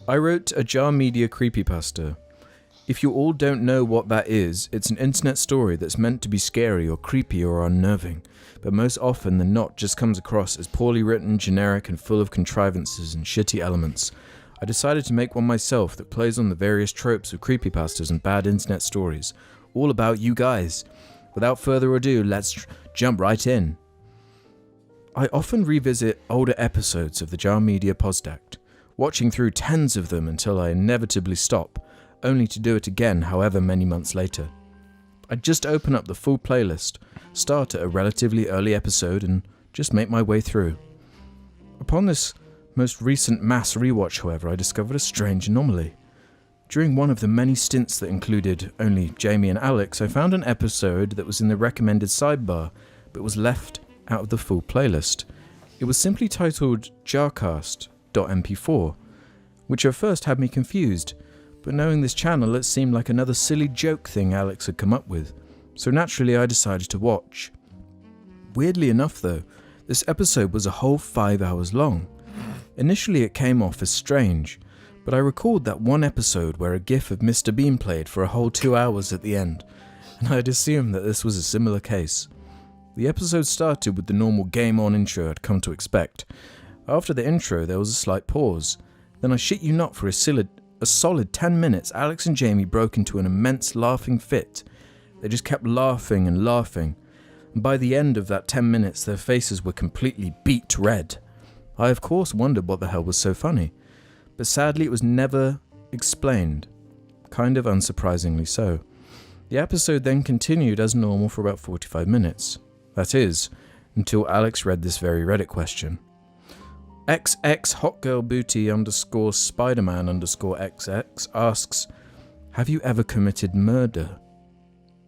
I wrote a Jar Media Creepypasta. If you all don't know what that is, it's an internet story that's meant to be scary or creepy or unnerving, but most often than not just comes across as poorly written, generic, and full of contrivances and shitty elements. I decided to make one myself that plays on the various tropes of creepypastas and bad internet stories, all about you guys. Without further ado, let's jump right in. I often revisit older episodes of the Jar Media Posdact, watching through tens of them until I inevitably stop, only to do it again however many months later. I'd just open up the full playlist, start at a relatively early episode, and just make my way through. Upon this most recent mass rewatch, however, I discovered a strange anomaly. During one of the many stints that included only Jamie and Alex, I found an episode that was in the recommended sidebar, but was left out of the full playlist. It was simply titled JARCast.mp4, which at first had me confused, but knowing this channel, it seemed like another silly joke thing Alex had come up with, so naturally I decided to watch. Weirdly enough though, this episode was a whole 5 hours long. Initially it came off as strange, but I recalled that one episode where a gif of Mr. Bean played for a whole 2 hours at the end, and I'd assumed that this was a similar case. The episode started with the normal game on intro I'd come to expect. After the intro there was a slight pause. Then I shit you not, for a solid 10 minutes Alex and Jamie broke into an immense laughing fit. They just kept laughing and laughing, and by the end of that 10 minutes their faces were completely beet red. I of course wondered what the hell was so funny, but sadly it was never explained, kind of unsurprisingly so. The episode then continued as normal for about 45 minutes. That is, until Alex read this very Reddit question. XX_Spiderman_XX asks, have you ever committed murder?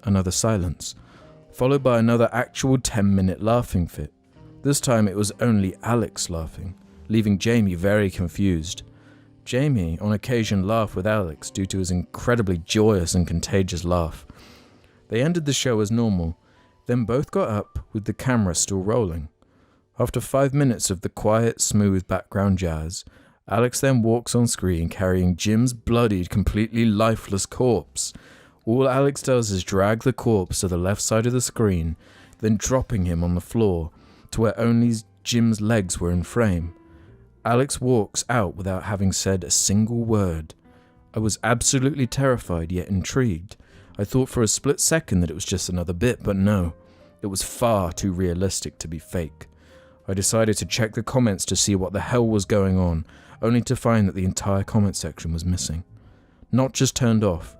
Another silence, followed by another actual 10-minute laughing fit. This time it was only Alex laughing, leaving Jamie very confused. Jamie on occasion laughed with Alex due to his incredibly joyous and contagious laugh. They ended the show as normal, then both got up with the camera still rolling. After 5 minutes of the quiet, smooth background jazz, Alex then walks on screen carrying Jim's bloodied, completely lifeless corpse. All Alex does is drag the corpse to the left side of the screen, then dropping him on the floor to where only Jim's legs were in frame. Alex walks out without having said a single word. I was absolutely terrified yet intrigued. I thought for a split second that it was just another bit, but no, it was far too realistic to be fake. I decided to check the comments to see what the hell was going on, only to find that the entire comment section was missing. Not just turned off,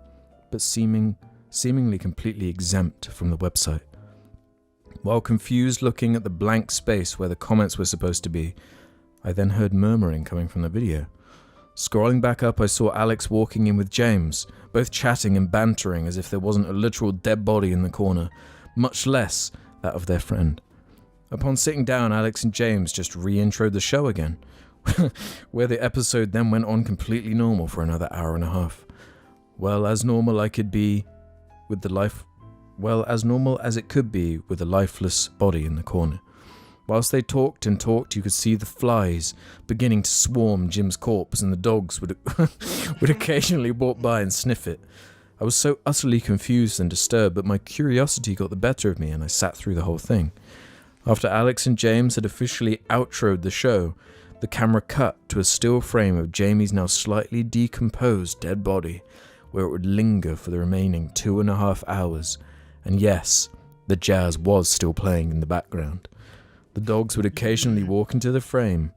but seemingly completely exempt from the website. While confused looking at the blank space where the comments were supposed to be, I then heard murmuring coming from the video. Scrolling back up, I saw Alex walking in with James, both chatting and bantering as if there wasn't a literal dead body in the corner, much less that of their friend. Upon sitting down, Alex and James just re-introed the show again, where the episode then went on completely normal for another hour and a half. As normal as it could be with a lifeless body in the corner. Whilst they talked and talked, you could see the flies beginning to swarm Jim's corpse, and the dogs would occasionally walk by and sniff it. I was so utterly confused and disturbed, but my curiosity got the better of me and I sat through the whole thing. After Alex and James had officially outroed the show, the camera cut to a still frame of Jamie's now slightly decomposed dead body, where it would linger for the remaining 2.5 hours. And yes, the jazz was still playing in the background. The dogs would occasionally walk into the frame,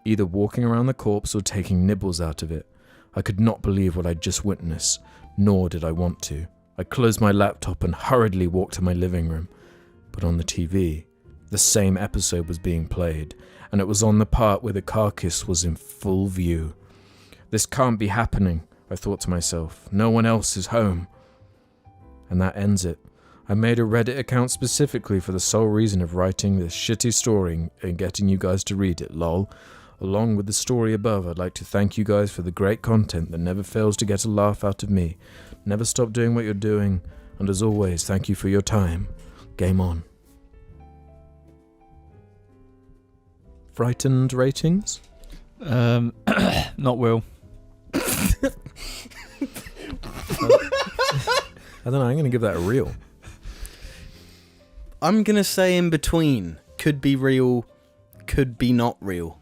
either walking around the corpse or taking nibbles out of it. I could not believe what I'd just witnessed, nor did I want to. I closed my laptop and hurriedly walked to my living room. But on the TV, the same episode was being played, and it was on the part where the carcass was in full view. This can't be happening, I thought to myself. No one else is home. And that ends it. I made a Reddit account specifically for the sole reason of writing this shitty story and getting you guys to read it, lol. Along with the story above, I'd like to thank you guys for the great content that never fails to get a laugh out of me. Never stop doing what you're doing, and as always, thank you for your time. Game on. Frightened ratings? Not Will. I don't know. I'm going to give that a real. I'm going to say in between. Could be real, could be not real.